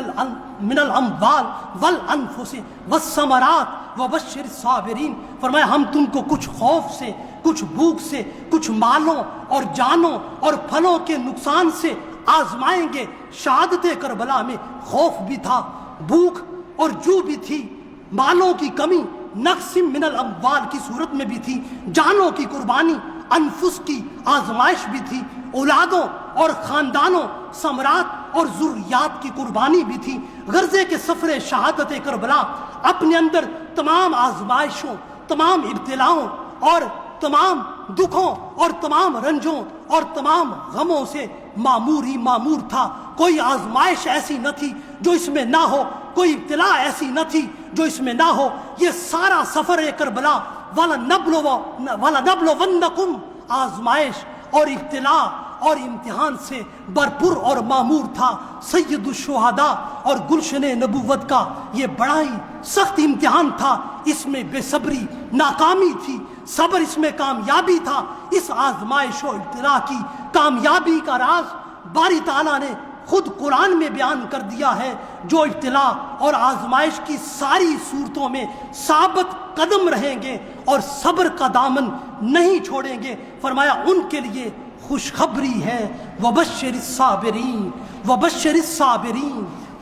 الْأَمْوَالِ وَالْأَنفُسِ وَالثَّمَرَاتِ وَبَشِّرِ الصَّابِرِينَ، فرمایا ہم تم کو کچھ خوف سے، کچھ بھوک سے، کچھ مالوں اور جانوں اور پھلوں کے نقصان سے آزمائیں گے۔ شہادت کربلا میں خوف بھی تھا، بھوک اور جو بھی تھی، مالوں کی کمی نقص من الاموال کی صورت میں بھی تھی، جانوں کی قربانی، انفس کی آزمائش بھی تھی، اولادوں اور خاندانوں، ثمرات اور ذریات کی قربانی بھی تھی۔ غرضے کے سفر شہادت کربلا اپنے اندر تمام آزمائشوں، تمام ابتلاؤں اور تمام دکھوں اور تمام رنجوں اور تمام غموں سے معمور ہی معمور تھا۔ کوئی آزمائش ایسی نہ تھی جو اس میں نہ ہو، کوئی ابتلا ایسی نہ تھی جو اس میں نہ ہو۔ یہ سارا سفر کربلا وَلَنَبْلُوَنَّكُمْ آزمائش اور ابتلا اور امتحان سے بھرپور اور معمور تھا۔ سید الشہداء اور گلشن نبوت کا یہ بڑا ہی سخت امتحان تھا، اس میں بے صبری ناکامی تھی، صبر اس میں کامیابی تھا۔ اس آزمائش و ابتلا کی کامیابی کا راز باری تعالیٰ نے خود قرآن میں بیان کر دیا ہے۔ جو ابتلا اور آزمائش کی ساری صورتوں میں ثابت قدم رہیں گے اور صبر کا دامن نہیں چھوڑیں گے، فرمایا ان کے لیے خوشخبری ہے، وَبَشِّرِ الصَّابِرِينَ وَبَشِّرِ الصَّابِرِينَ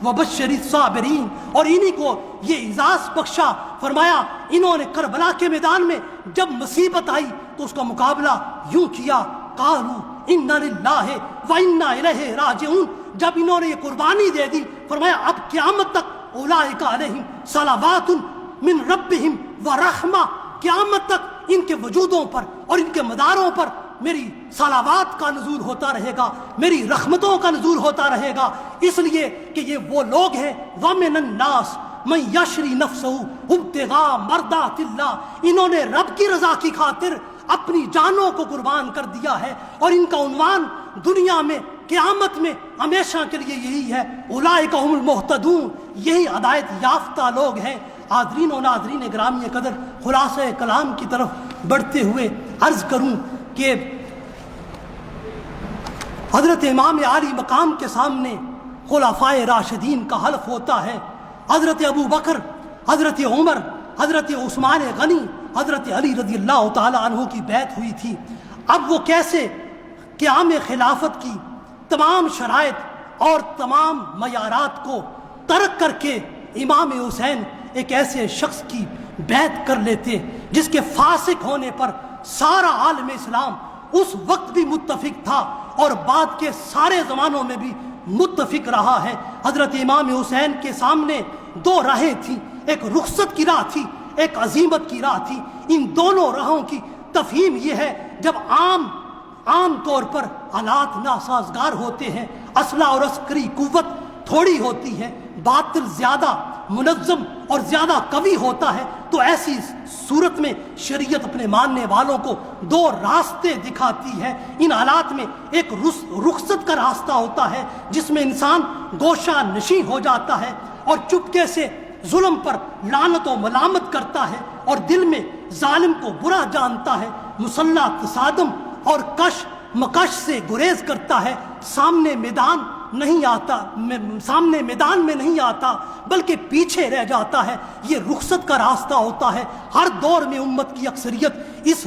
وَبَشِّرِ الصَّابِرِينَ، اور انہی کو یہ اعزاز بخشا۔ فرمایا انہوں نے کربلا کے میدان میں جب مصیبت آئی تو اس کا مقابلہ یوں کیا، قَالُوا اِنَّا لِلَّهِ وَإِنَّا إِلَيْهِ رَاجِعُونَ، جب انہوں نے یہ قربانی دے دی، فرمایا اب قیامت تک اولئک علیہم صلوات من ربہم ورحمہ، قیامت تک ان کے وجودوں پر اور ان کے مداروں پر میری صلوات کا نزول ہوتا رہے گا، میری رحمتوں کا نزول ہوتا رہے گا، اس لیے کہ یہ وہ لوگ ہیں وَمِنَ النَّاسِ مَن یشری نَفْسَهُ ابتغاء مرضات اللہ، انہوں نے رب کی رضا کی خاطر اپنی جانوں کو قربان کر دیا ہے، اور ان کا عنوان دنیا میں قیامت میں ہمیشہ کے لیے یہی ہے، اولئک هم المہتدون، یہی ہدایت یافتہ لوگ ہیں۔ حاضرین و ناظرین گرامی قدر، خلاصہ کلام کی طرف بڑھتے ہوئے عرض کروں کہ حضرت امام عالی مقام کے سامنے خلفائے راشدین کا حلف ہوتا ہے۔ حضرت ابو بکر، حضرت عمر، حضرت عثمان غنی، حضرت علی رضی اللہ تعالی عنہ کی بیعت ہوئی تھی۔ اب وہ کیسے قیام خلافت کی تمام شرائط اور تمام معیارات کو ترک کر کے امام حسین ایک ایسے شخص کی بیعت کر لیتے جس کے فاسق ہونے پر سارا عالم اسلام اس وقت بھی متفق تھا اور بعد کے سارے زمانوں میں بھی متفق رہا ہے۔ حضرت امام حسین کے سامنے دو راہیں تھیں، ایک رخصت کی راہ تھی، ایک عزیمت کی راہ تھی۔ ان دونوں راہوں کی تفہیم یہ ہے، جب عام طور پر حالات ناسازگار ہوتے ہیں، اسلحہ اور عسکری قوت تھوڑی ہوتی ہے، باطل زیادہ، منظم اور زیادہ قوی ہوتا ہے، تو ایسی صورت میں شریعت اپنے ماننے والوں کو دو راستے دکھاتی ہے۔ ان حالات میں ایک رخصت کا راستہ ہوتا ہے جس میں انسان گوشہ نشیں ہو جاتا ہے اور چپکے سے ظلم پر لعنت و ملامت کرتا ہے اور دل میں ظالم کو برا جانتا ہے، مسلح تصادم اور کش مکش سے گریز کرتا ہے، سامنے میدان میں نہیں آتا بلکہ پیچھے رہ جاتا ہے۔ یہ رخصت کا راستہ ہوتا ہے۔ ہر دور میں امت کی اکثریت اس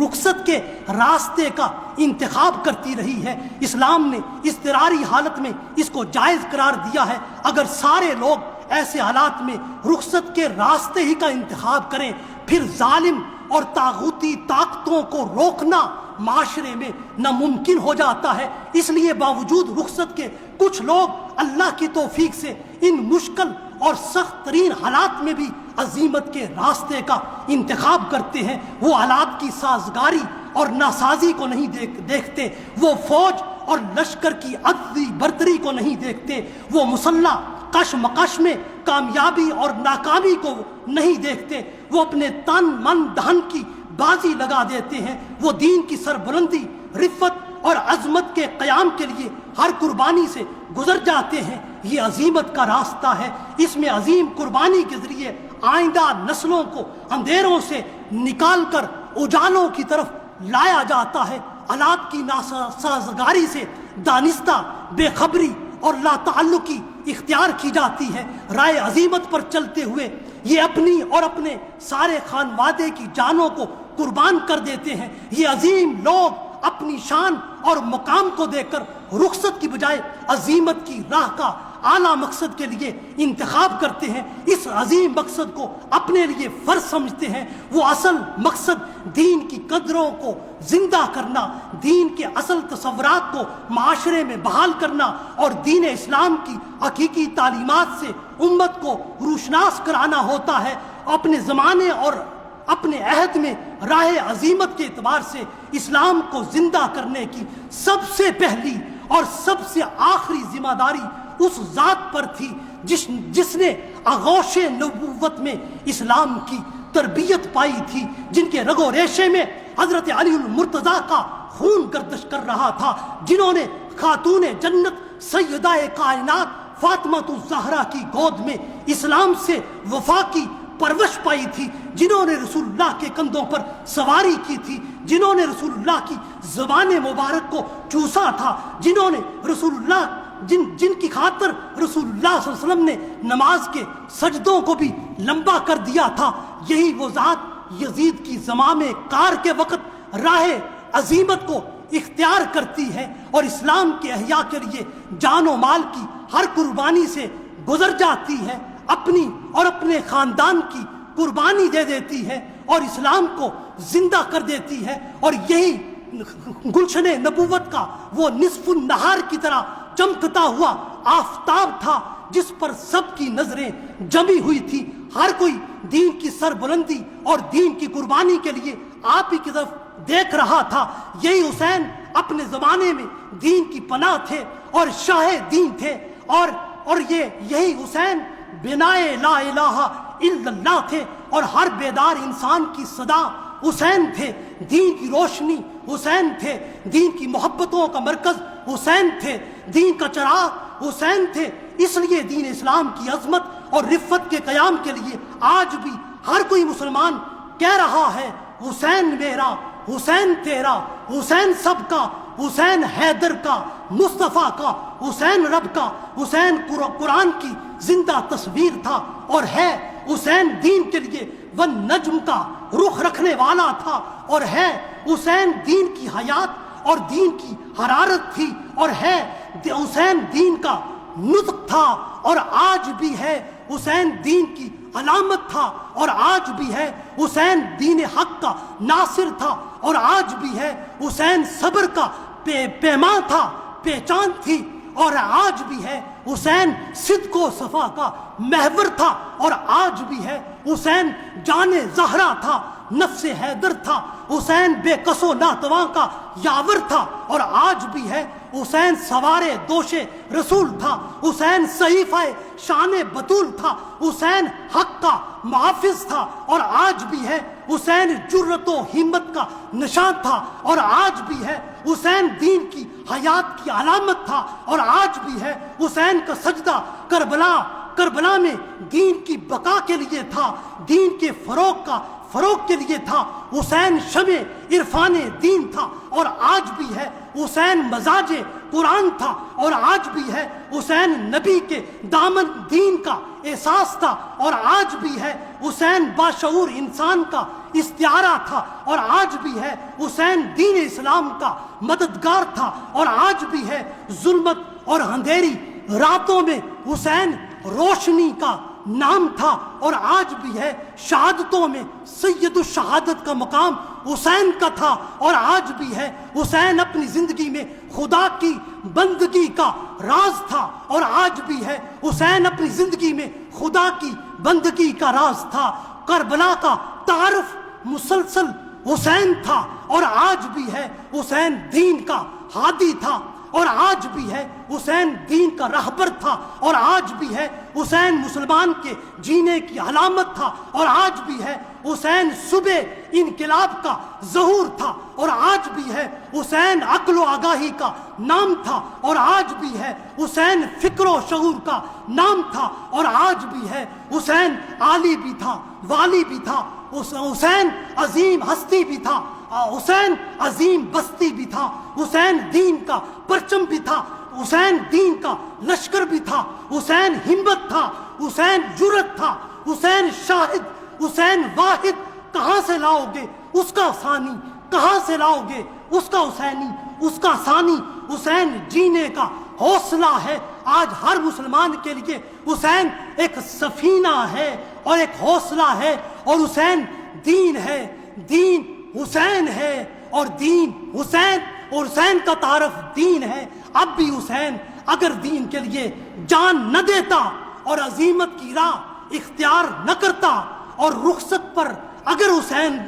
رخصت کے راستے کا انتخاب کرتی رہی ہے۔ اسلام نے اضطراری حالت میں اس کو جائز قرار دیا ہے۔ اگر سارے لوگ ایسے حالات میں رخصت کے راستے ہی کا انتخاب کریں، پھر ظالم اور طاغوتی طاقتوں کو روکنا معاشرے میں ناممکن ہو جاتا ہے۔ اس لیے باوجود رخصت کے کچھ لوگ اللہ کی توفیق سے ان مشکل اور سخت ترین حالات میں بھی عزیمت کے راستے کا انتخاب کرتے ہیں۔ وہ حالات کی سازگاری اور ناسازی کو نہیں دیکھتے، وہ فوج اور لشکر کی عددی برتری کو نہیں دیکھتے، وہ مسلح کش مکش میں کامیابی اور ناکامی کو نہیں دیکھتے، وہ اپنے تن من دھن کی بازی لگا دیتے ہیں، وہ دین کی سربلندی، رفت اور عظمت کے قیام کے لیے ہر قربانی سے گزر جاتے ہیں۔ یہ عزیمت کا راستہ ہے۔ اس میں عظیم قربانی کے ذریعے آئندہ نسلوں کو اندھیروں سے نکال کر اجالوں کی طرف لایا جاتا ہے۔ حالات کی ناسازگاری سے دانستہ بے خبری اور لا تعلقی اختیار کی جاتی ہے۔ رائے عزیمت پر چلتے ہوئے یہ اپنی اور اپنے سارے خانوادے کی جانوں کو قربان کر دیتے ہیں۔ یہ عظیم لوگ اپنی شان اور مقام کو دیکھ کر رخصت کی بجائے عزیمت کی راہ کا اعلیٰ مقصد کے لیے انتخاب کرتے ہیں۔ اس عظیم مقصد کو اپنے لیے فرض سمجھتے ہیں۔ وہ اصل مقصد دین کی قدروں کو زندہ کرنا، دین کے اصل تصورات کو معاشرے میں بحال کرنا اور دین اسلام کی حقیقی تعلیمات سے امت کو روشناس کرانا ہوتا ہے۔ اپنے زمانے اور اپنے عہد میں راہ عزیمت کے اعتبار سے اسلام کو زندہ کرنے کی سب سے پہلی اور سب سے آخری ذمہ داری اس ذات پر تھی جس نے آغوش نبوت میں اسلام کی تربیت پائی تھی، جن کے رگ و ریشے میں حضرت علی المرتضیٰ کا خون گردش کر رہا تھا، جنہوں نے خاتون جنت سیدہ کائنات فاطمہ الزہرا کی گود میں اسلام سے وفا کی پرورش پائی تھی، جنہوں نے رسول اللہ کے کندھوں پر سواری کی تھی، جنہوں نے رسول اللہ کی زبان مبارک کو چوسا تھا، جنہوں نے رسول اللہ جن کی خاطر رسول اللہ صلی اللہ علیہ وسلم نے نماز کے سجدوں کو بھی لمبا کر دیا تھا۔ یہی وہ ذات یزید کی زمام کار کے وقت راہ عزیمت کو اختیار کرتی ہے اور اسلام کے احیاء کے لیے جان و مال کی ہر قربانی سے گزر جاتی ہے، اپنی اور اپنے خاندان کی قربانی دے دیتی ہے اور اسلام کو زندہ کر دیتی ہے۔ اور یہی گلشن نبوت کا وہ نصف النہار کی طرح چمکتا ہوا آفتاب تھا جس پر سب کی نظریں جمی ہوئی تھی۔ ہر کوئی دین کی سربلندی اور دین کی قربانی کے لیے آپ ہی کی طرف دیکھ رہا تھا۔ یہی حسین اپنے زمانے میں دین کی پناہ تھے اور شاہ دین تھے، اور یہی حسین بنائے لا الہ الا اللہ تھے اور ہر بیدار انسان کی صدا حسین تھے۔ دین کی روشنی حسین تھے، دین کی محبتوں کا مرکز حسین تھے، دین کا چراغ حسین تھے۔ اس لیے دین اسلام کی عظمت اور رفت کے قیام کے لیے آج بھی ہر کوئی مسلمان کہہ رہا ہے حسین میرا، حسین تیرا، حسین سب کا، حسین حیدر کا، مصطفیٰ کا، حسین رب کا۔ حسین قرآن کی زندہ تصویر تھا اور ہے، حسین دین کے لیے وہ نجم کا رخ رکھنے والا تھا اور ہے، حسین دین کی حیات اور دین کی حرارت تھی اور ہے، حسین دین کا نطق تھا اور آج بھی ہے، حسین دین کی علامت تھا اور آج بھی ہے، حسین دین حق کا ناصر تھا اور آج بھی ہے، حسین صبر کا پیمان تھا، پہچان تھی اور آج بھی ہے، حسین صدق و صفا کا محور تھا اور آج بھی ہے، حسین جان زہرا تھا، نفس حیدر تھا، حسین بے کس و ناتواں کا یاور تھا اور آج بھی ہے، حسین سوار دوش رسول تھا، حسین صحیفہ شان بطول تھا، حسین حق کا محافظ تھا اور آج بھی ہے، حسین جرت و ہمت کا نشان تھا اور آج بھی ہے، حسین دین کی حیات کی علامت تھا اور آج بھی ہے، حسین کا سجدہ کربلا میں دین کی بقا کے لیے تھا، دین کے فروغ کے لیے تھا، حسین شمع عرفان دین تھا اور آج بھی ہے، حسین مزاج قرآن تھا اور آج بھی ہے، حسین نبی کے دامن دین کا احساس تھا اور آج بھی ہے، حسین باشعور انسان کا استعارہ تھا اور آج بھی ہے، حسین دین اسلام کا مددگار تھا اور آج بھی ہے، ظلمت اور اندھیری راتوں میں حسین روشنی کا نام تھا اور آج بھی ہے، شہادتوں میں سید الشہادت کا مقام حسین کا تھا اور آج بھی ہے، حسین اپنی زندگی میں خدا کی بندگی کا راز تھا اور آج بھی ہے، حسین اپنی زندگی میں خدا کی بندگی کا راز تھا، کربلا کا تعارف مسلسل حسین تھا اور آج بھی ہے، حسین دین کا ہادی تھا اور آج بھی ہے، حسین دین کا راہبر تھا اور آج بھی ہے، حسین مسلمان کے جینے کی علامت تھا اور آج بھی ہے، حسین صبح انقلاب کا ظہور تھا اور آج بھی ہے، حسین عقل و آگاہی کا نام تھا اور آج بھی ہے، حسین فکر و شعور کا نام تھا اور آج بھی ہے، حسین عالی بھی تھا، والی بھی تھا، حسین عظیم ہستی بھی تھا، حسین عظیم بستی بھی تھا، حسین دین کا پرچم بھی تھا، حسین دین کا لشکر بھی تھا، حسین ہمت تھا، حسین جرت تھا، حسین شاہد، حسین واحد، کہاں سے لاؤ گے اس کا ثانی، کہاں سے لاؤ گے اس کا حسینی، اس کا ثانی، حسین جینے کا حوصلہ ہے آج ہر مسلمان کے لیے، حسین ایک سفینہ ہے اور ایک حوصلہ ہے اور حسین دین ہے، دین حسین ہے اور دین حسین اور حسین کا تعارف دین ہے۔ اب بھی حسین اگر دین کے لیے جان نہ دیتا اور عظیمت کی راہ اختیار نہ کرتا اور رخصت پر اگر حسین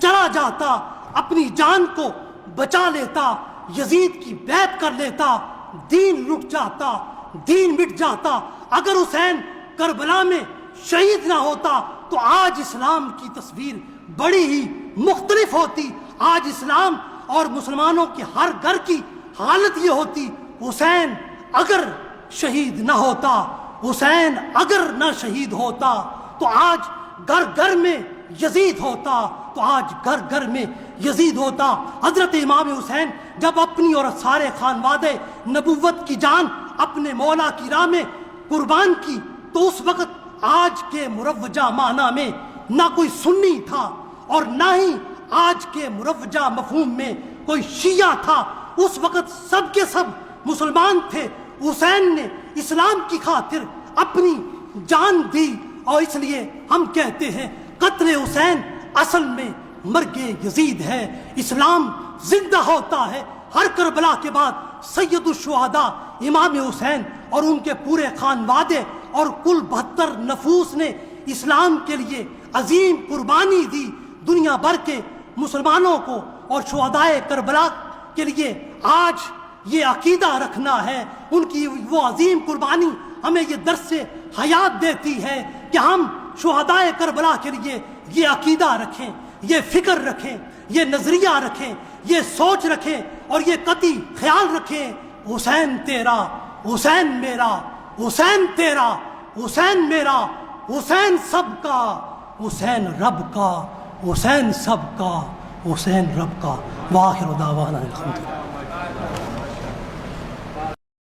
چلا جاتا، اپنی جان کو بچا لیتا، یزید کی بیعت کر لیتا، دین رک جاتا، دین مٹ جاتا۔ اگر حسین کربلا میں شہید نہ ہوتا تو آج اسلام کی تصویر بڑی ہی مختلف ہوتی، آج اسلام اور مسلمانوں کے ہر گھر کی حالت یہ ہوتی، حسین اگر شہید نہ ہوتا، حسین اگر نہ شہید ہوتا تو آج گھر گھر میں یزید ہوتا، تو آج گھر گھر میں یزید ہوتا۔ حضرت امام حسین جب اپنی اور سارے خانوادے نبوت کی جان اپنے مولا کی راہ میں قربان کی تو اس وقت آج کے مروجہ معنی میں نہ کوئی سنی تھا اور نہ ہی آج کے مروجہ مفہوم میں کوئی شیعہ تھا، اس وقت سب کے سب مسلمان تھے۔ حسین نے اسلام کی خاطر اپنی جان دی اور اس لیے ہم کہتے ہیں قتل حسین اصل میں مرگ یزید ہے۔ اسلام زندہ ہوتا ہے ہر کربلا کے بعد سید الشہداء امام حسین اور ان کے پورے خانوادے اور کل 72 نفوس نے اسلام کے لیے عظیم قربانی دی۔ دنیا بھر کے مسلمانوں کو اور شہدائے کربلا کے لیے آج یہ عقیدہ رکھنا ہے، ان کی وہ عظیم قربانی ہمیں یہ درس حیات دیتی ہے کہ ہم شہدائے کربلا کے لیے یہ عقیدہ رکھیں، یہ فکر رکھیں، یہ نظریہ رکھیں، یہ سوچ رکھیں اور یہ قطعی خیال رکھیں، حسین تیرا، حسین میرا، حسین تیرا، حسین میرا، حسین سب کا، حسین رب کا، حسین سب کا، حسین رب کا۔ وآخر دعوانا الحمدللہ۔